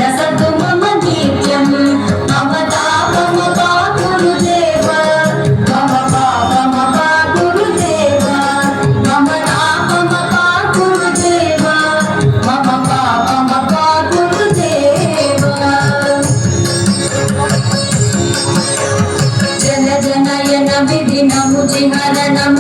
लसतु मम नित्यं मम तापमपा गुरुदेव मम पापमपा गुरुदेव मम तापमपा गुरुदेव मम पापमपा गुरुदेव जन जनयन विधिनमुचिहरणं